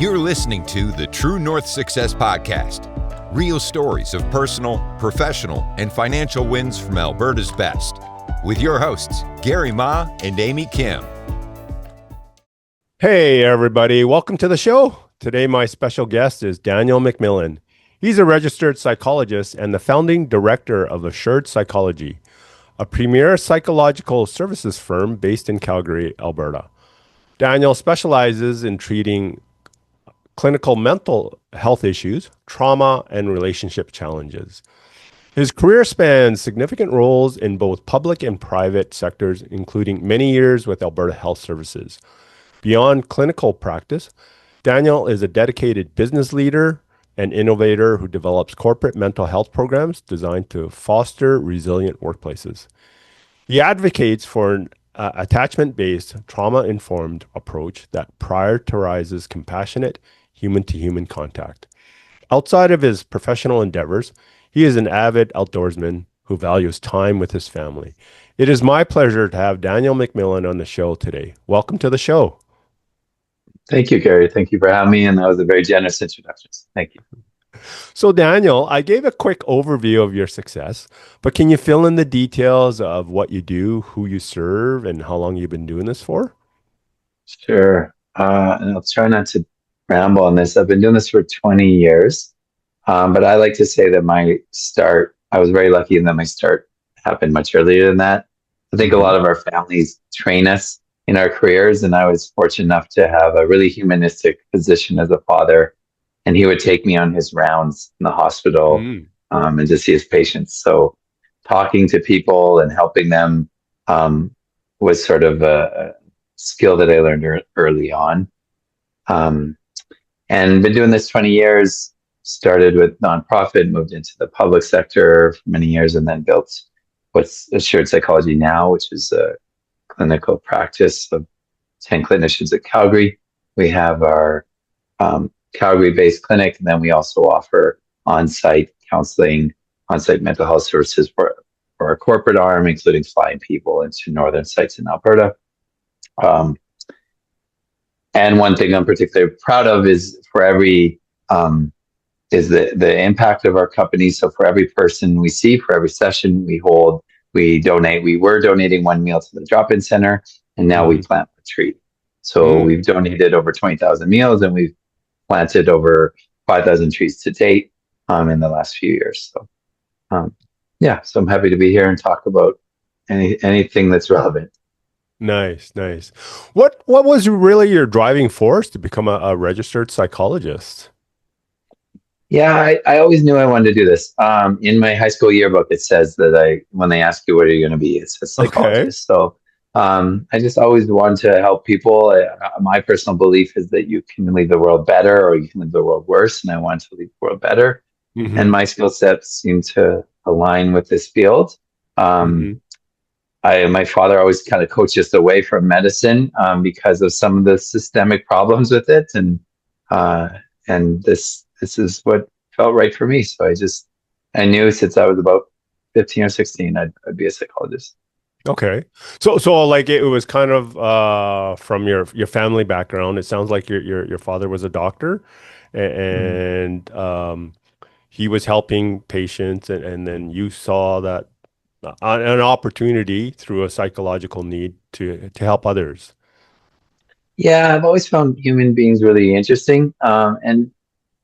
You're listening to the True North Success Podcast. Real stories of personal, professional, and financial wins from Alberta's best. With your hosts, Gary Ma and Amy Kim. Hey, everybody. Welcome to the show. Today, my special guest is Daniel McMillan. He's a registered psychologist and the founding director of Assured Psychology, a premier psychological services firm based in Calgary, Alberta. Daniel specializes in treating clinical mental health issues, trauma, and relationship challenges. His career spans significant roles in both public and private sectors, including many years with Alberta Health Services. Beyond clinical practice, Daniel is a dedicated business leader and innovator who develops corporate mental health programs designed to foster resilient workplaces. He advocates for an attachment-based, trauma-informed approach that prioritizes compassionate, human-to-human contact. Outside of his professional endeavors, he is an avid outdoorsman who values time with his family. It is my pleasure to have Daniel McMillan on the show today. Welcome to the show. Thank you, Gary. Thank you for having me, and that was a very generous introduction. Thank you. So, Daniel, I gave a quick overview of your success, but can you fill in the details of what you do, who you serve, and how long you've been doing this for? Sure. And I'll try not to ramble on this. I've been doing this for 20 years, but I like to say that I was very lucky in that my start happened much earlier than that. I think a lot of our families train us in our careers, and I was fortunate enough to have a really humanistic position as a father, and he would take me on his rounds in the hospital and to see his patients. So talking to people and helping them was sort of a skill that I learned early on. And been doing this 20 years, started with nonprofit, moved into the public sector for many years, and then built what's Assured Psychology now, which is a clinical practice of 10 clinicians at Calgary. We have our Calgary-based clinic, and then we also offer on-site counseling, on-site mental health services for our corporate arm, including flying people into northern sites in Alberta. And one thing I'm particularly proud of is the impact of our company. So for every person we see, for every session we hold, we donate. We were donating one meal to the drop-in center, and now we plant a tree. So we've donated over 20,000 meals, and we've planted over 5,000 trees to date in the last few years. So, so I'm happy to be here and talk about anything that's relevant. Nice. What was really your driving force to become a registered psychologist? Yeah, I always knew I wanted to do this. In my high school yearbook, it says that when they ask you what are you going to be, it says psychologist. Okay. So I just always wanted to help people. My personal belief is that you can leave the world better or you can leave the world worse, and I wanted to leave the world better. Mm-hmm. And my skill sets seem to align with this field. My father always kind of coached us away from medicine because of some of the systemic problems with it, and this is what felt right for me. So I knew since I was about 15 or 16, I'd be a psychologist. Okay. So like it was kind of from your family background. It sounds like your father was a doctor and he was helping patients and then you saw that an opportunity through a psychological need to help others. Yeah, I've always found human beings really interesting. And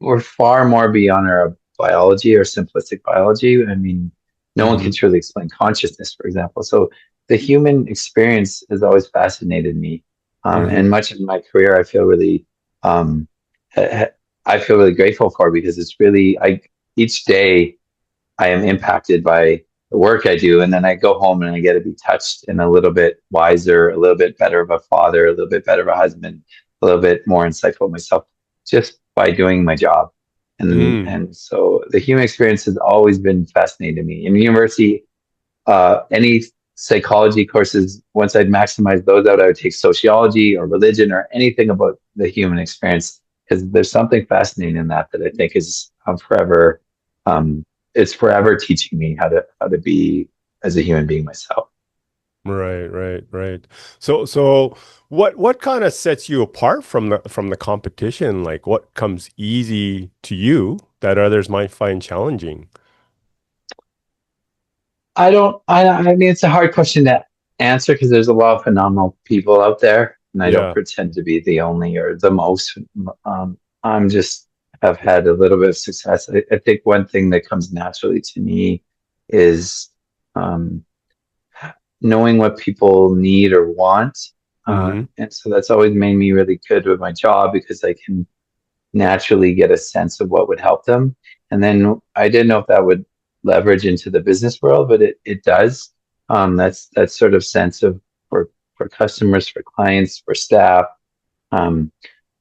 we're far more beyond our biology or simplistic biology. I mean, no one can truly explain consciousness, for example. So the human experience has always fascinated me. And much of my career, I feel really grateful for, because it's really, each day I am impacted by the work I do. And then I go home and I get to be touched and a little bit wiser, a little bit better of a father, a little bit better of a husband, a little bit more insightful myself just by doing my job. And so the human experience has always been fascinating to me. In university, any psychology courses, once I'd maximize those out, I would take sociology or religion or anything about the human experience, because there's something fascinating in that I think is forever. It's forever teaching me how to be as a human being myself. Right. So what kind of sets you apart from the competition? Like what comes easy to you that others might find challenging? I mean, it's a hard question to answer because there's a lot of phenomenal people out there, and I don't Yeah. pretend to be the only or the most. I'm just have had a little bit of success. I think one thing that comes naturally to me is um, knowing what people need or want. Mm-hmm. And so that's always made me really good with my job because I can naturally get a sense of what would help them. And then I didn't know if that would leverage into the business world, but it does. That's that sort of sense of for customers, for clients, for staff, um,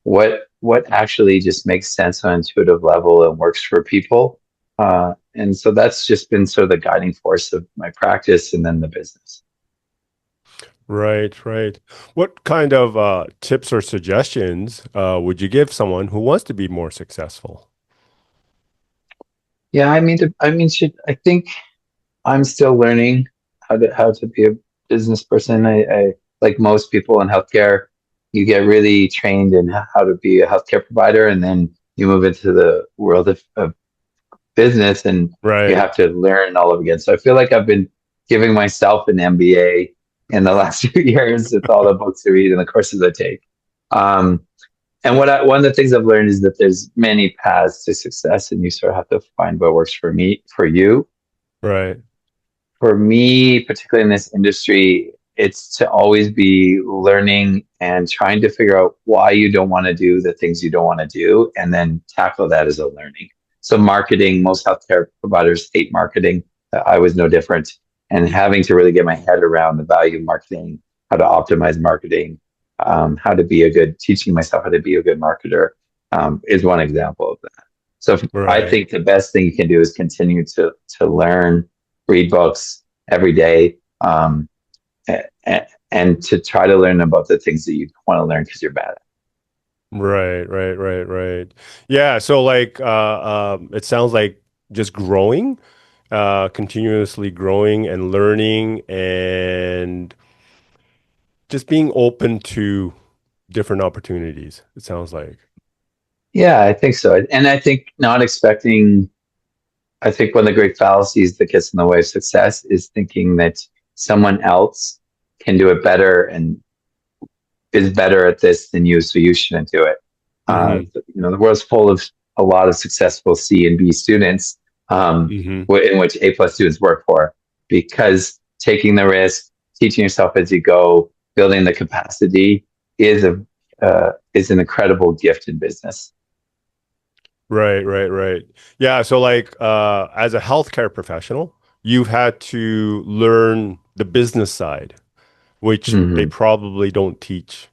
what actually just makes sense on an intuitive level and works for people. And so that's just been sort of the guiding force of my practice and then the business. Right. What kind of tips or suggestions would you give someone who wants to be more successful? Yeah, I think I'm still learning how to be a business person. I like most people in healthcare, you get really trained in how to be a healthcare provider, and then you move into the world of business, and you Right. have to learn all over again. So I feel like I've been giving myself an MBA in the last few years with all the books I read and the courses I take. Um, and one of the things I've learned is that there's many paths to success, and you sort of have to find what works for you. Right. For me, particularly in this industry, it's to always be learning and trying to figure out why you don't want to do the things you don't want to do, and then tackle that as a learning. So, marketing, most healthcare providers hate marketing. I was no different. And having to really get my head around the value of marketing, how to optimize marketing, how to be teaching myself how to be a good marketer is one example of that. So, I Right. think the best thing you can do is continue to learn, read books every day, and to try to learn about the things that you want to learn because you're bad at. Right. Yeah, so like it sounds like just growing, continuously growing and learning and just being open to different opportunities, it sounds like. Yeah, I think so. And I think not expecting, I think one of the great fallacies that gets in the way of success is thinking that someone else can do it better and is better at this than you, so you shouldn't do it. Hmm. The world's full of a lot of successful C and B students, Hmm. in which A plus students work for, because taking the risk, teaching yourself as you go, building the capacity is an incredible gift in business. Right. Yeah, so like as a healthcare professional, you've had to learn the business side, which they Hmm. probably don't teach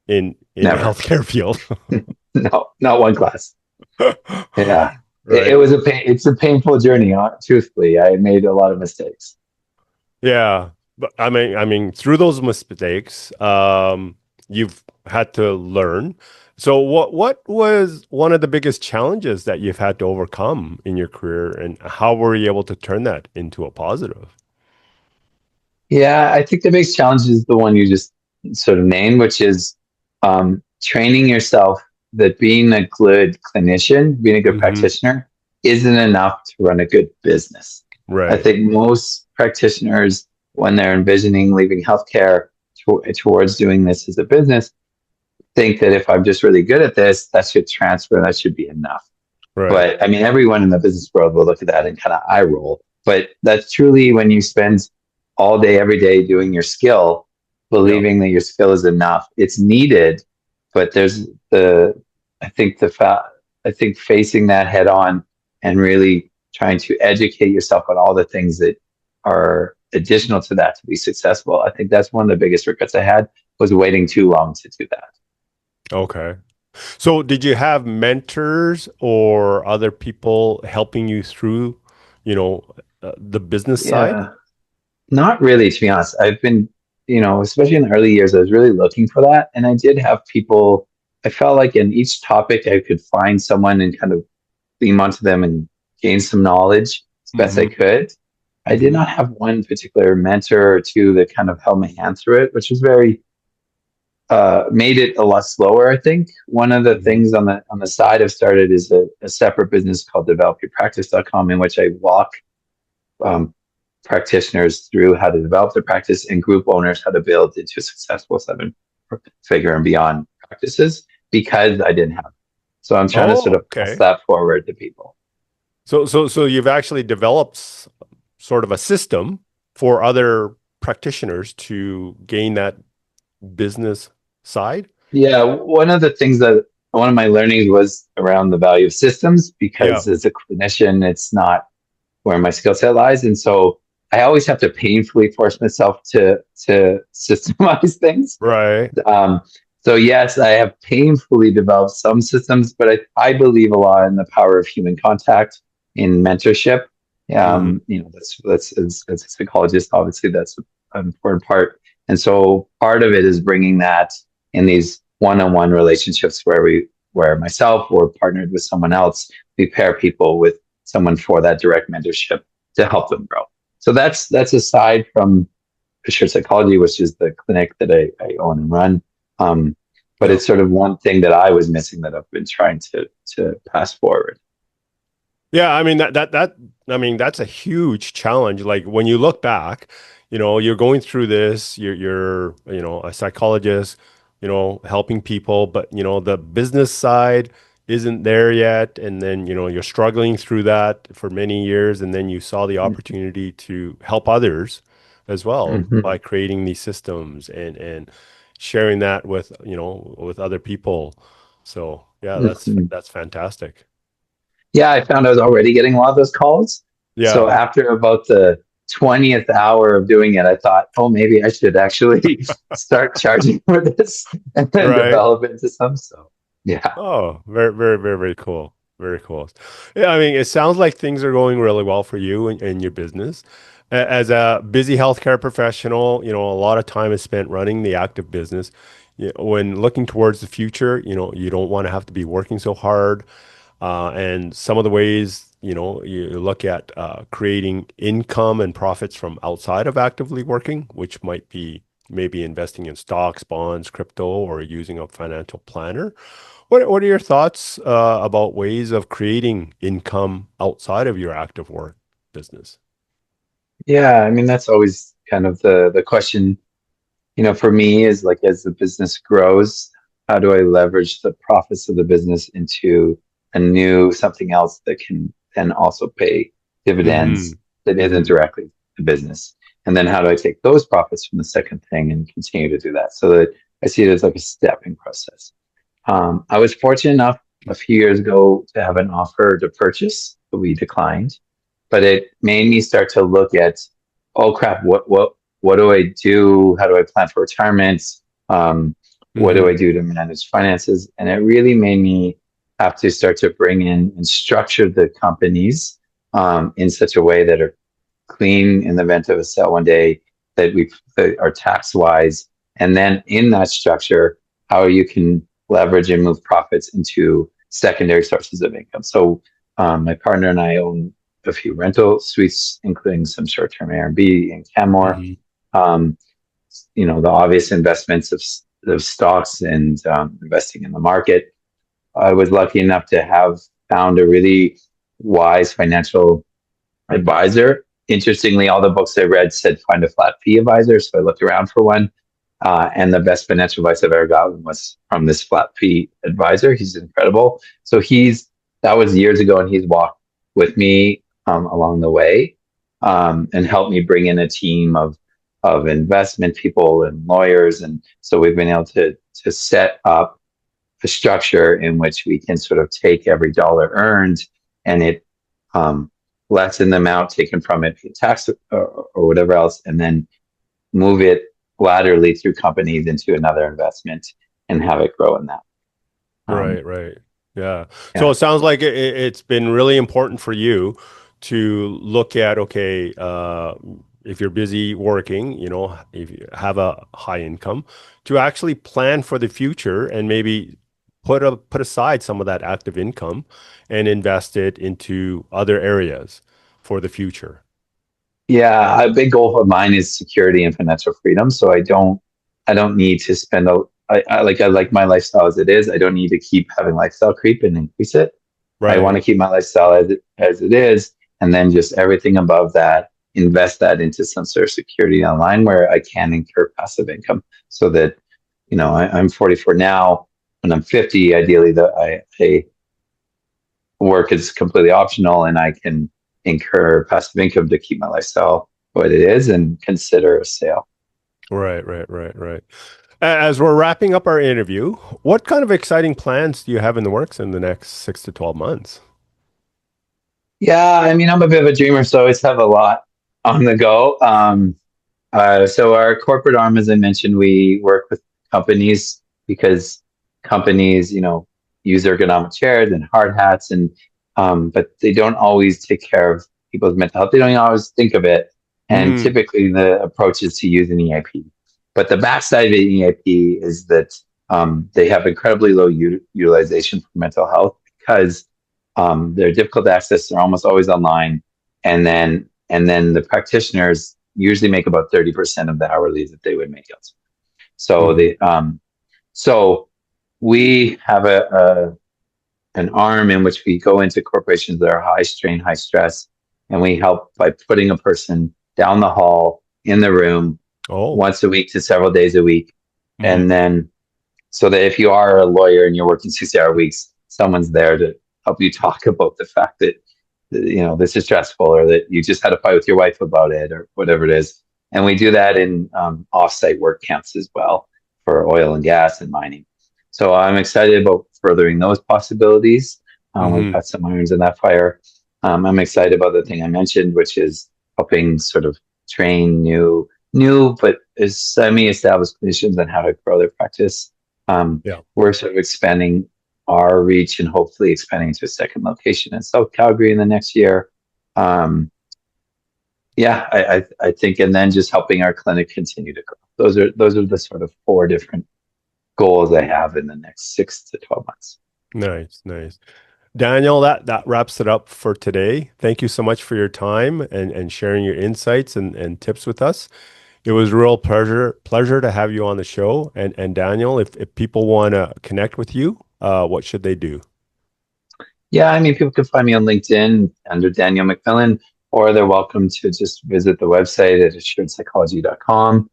in the Never. healthcare field. No, not one class. Yeah. It Right. was it's a painful journey, truthfully. I made a lot of mistakes. Yeah, but I mean, through those mistakes, you've had to learn. So, what was one of the biggest challenges that you've had to overcome in your career, and how were you able to turn that into a positive? Yeah, I think the biggest challenge is the one you just sort of named, which is training yourself that being a good clinician, being a good Hmm. practitioner, isn't enough to run a good business. I Right. think most practitioners, when they're envisioning leaving healthcare towards doing this as a business, think that if I'm just really good at this, that should transfer, that should be enough. Right. But I mean, everyone in the business world will look at that and kind of eye roll. But that's truly when you spend all day, every day doing your skill, Yeah. believing that your skill is enough. It's needed, but there's I think I think facing that head on and really trying to educate yourself on all the things that are additional to that to be successful. I think that's one of the biggest regrets I had was waiting too long to do that. Okay. So, did you have mentors or other people helping you through, the business side? Yeah. Not really, to be honest. I've been, especially in the early years, I was really looking for that. And I did have people, I felt like in each topic, I could find someone and kind of beam onto them and gain some knowledge as best I Hmm. could. I did not have one particular mentor or two that kind of held my hand through it, which was very made it a lot slower. I think one of the Hmm. things on the side I've started is a separate business called developyourpractice.com, in which I walk um, practitioners through how to develop their practice and group owners how to build into successful seven figure and beyond practices because I didn't have. So I'm trying to sort Oh, of pass okay. that forward to people. So you've actually developed sort of a system for other practitioners to gain that business side? Yeah, one of the things that one of my learnings was around the value of systems Yeah. because as a clinician, it's not where my skill set lies. And so I always have to painfully force myself to systemize things. Right. Um, so yes, I have painfully developed some systems, but I believe a lot in the power of human contact in mentorship. Hmm. As a psychologist, obviously that's an important part. And so part of it is bringing that in these one-on-one relationships where myself or partnered with someone else, we pair people with someone for that direct mentorship to help them grow. So that's aside from Assured Psychology, which is the clinic that I own and run. Um, but Yeah. it's sort of one thing that I was missing that I've been trying to pass forward. Yeah, I mean I mean that's a huge challenge. Like when you look back, you're going through this, you're a psychologist, helping people, but the business side isn't there yet, and then you're struggling through that for many years, and then you saw the opportunity to help others as well Mm-hmm. by creating these systems and sharing that with with other people. So yeah, Mm-hmm. that's fantastic. Yeah, I found I was already getting a lot of those calls. So Yeah. after about the 20th hour of doing it, I thought, oh, maybe I should actually start charging for this and then Right. develop into some. So yeah. Oh, very, very, very, very cool. Very cool. Yeah, I mean, it sounds like things are going really well for you and your business. As a busy healthcare professional, a lot of time is spent running the active business. When looking towards the future, you don't want to have to be working so hard. And some of the ways, you look at creating income and profits from outside of actively working, which might be maybe investing in stocks, bonds, crypto, or using a financial planner. What are your thoughts about ways of creating income outside of your active work business? Yeah, I mean that's always kind of the question, for me is like as the business grows, how do I leverage the profits of the business into a new something else that can then also pay Hmm. dividends that isn't Hmm. directly the business? And then how do I take those profits from the second thing and continue to do that so that I see it as like a stepping process. I was fortunate enough a few years ago to have an offer to purchase that we declined, but it made me start to look at, oh crap, what do I do? How do I plan for retirement? Um, what do I Hmm. do to manage finances? And it really made me have to start to bring in and structure the companies in such a way that are clean in the event of a sale one day, that are tax wise, and then in that structure, how you can leverage and move profits into secondary sources of income. So my partner and I own a few rental suites, including some short-term Airbnb and Canmore. Hmm. Um, the obvious investments of stocks and investing in the market. I was lucky enough to have found a really wise financial advisor. Interestingly, all the books I read said find a flat fee advisor. So I looked around for one. And the best financial advice I've ever gotten was from this flat fee advisor. He's incredible. So that was years ago, and he's walked with me along the way and helped me bring in a team of investment people and lawyers. And so we've been able to set up a structure in which we can sort of take every dollar earned and it um, lessen the amount taken from it, tax or whatever else, and then move it laterally through companies into another investment and have it grow in that. Um, Right, right. Yeah. So yeah. it sounds like it's been really important for you to look at, okay, if you're busy working, if you have a high income, to actually plan for the future and maybe put aside some of that active income and invest it into other areas for the future. Yeah, a big goal of mine is security and financial freedom. So I don't need to spend I like my lifestyle as it is. I don't need to keep having lifestyle creep and increase it. I want to Right. keep my lifestyle as it is, and then just everything above that, invest that into some sort of security online where I can incur passive income, so that I'm 44 now. When I'm 50, ideally, that I work is completely optional, and I can incur passive income to keep my lifestyle what it is and consider a sale. Right. As we're wrapping up our interview, what kind of exciting plans do you have in the works in the next 6 to 12 months? Yeah, I mean, I'm a bit of a dreamer, so I always have a lot on the go. So our corporate arm, as I mentioned, we work with companies because companies, use ergonomic chairs and hard hats, and but they don't always take care of people's mental health. They don't always think of it, and Mm, typically the approach is to use an EAP. But the backside of an EAP is that they have incredibly low utilization for mental health because they're difficult to access. They're almost always online, and then the practitioners usually make about 30% of the hourly that they would make elsewhere. So mhm. so we have an arm in which we go into corporations that are high strain, high stress, and we help by putting a person down the hall in the room Oh, once a week to several days a week, mhm. and then so that if you are a lawyer and you're working 60-hour weeks, someone's there to help you talk about the fact that this is stressful, or that you just had a fight with your wife about it, or whatever it is. And we do that in off-site work camps as well for oil and gas and mining. So I'm excited about furthering those possibilities. We've Mhm. got some irons in that fire. I'm excited about the thing I mentioned, which is helping sort of train new but semi-established clinicians on how to grow their practice. Yeah. We're sort of expanding our reach and hopefully expanding to a second location in South Calgary in the next year. Um, yeah, I think, and then just helping our clinic continue to grow. Those are the sort of four different goals I have in the next 6 to 12 months. Nice. Daniel, that wraps it up for today. Thank you so much for your time and sharing your insights and tips with us. It was a real pleasure to have you on the show. And Daniel, if people want to connect with you, what should they do? Yeah, I mean, people can find me on LinkedIn under Daniel McMillan, or they're welcome to just visit the website at assuredpsychology.com.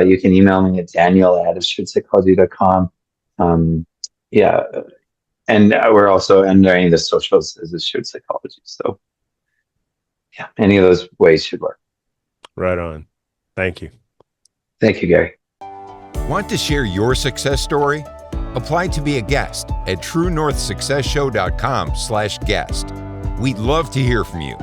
You can email me at daniel@assuredpsychology.com. Um, yeah, and we're also under any of the socials as Assured Psychology. So yeah, any of those ways should work. Right on. Thank you. Thank you, Gary. Want to share your success story? Apply to be a guest at truenorthsuccessshow.com/guest. We'd love to hear from you.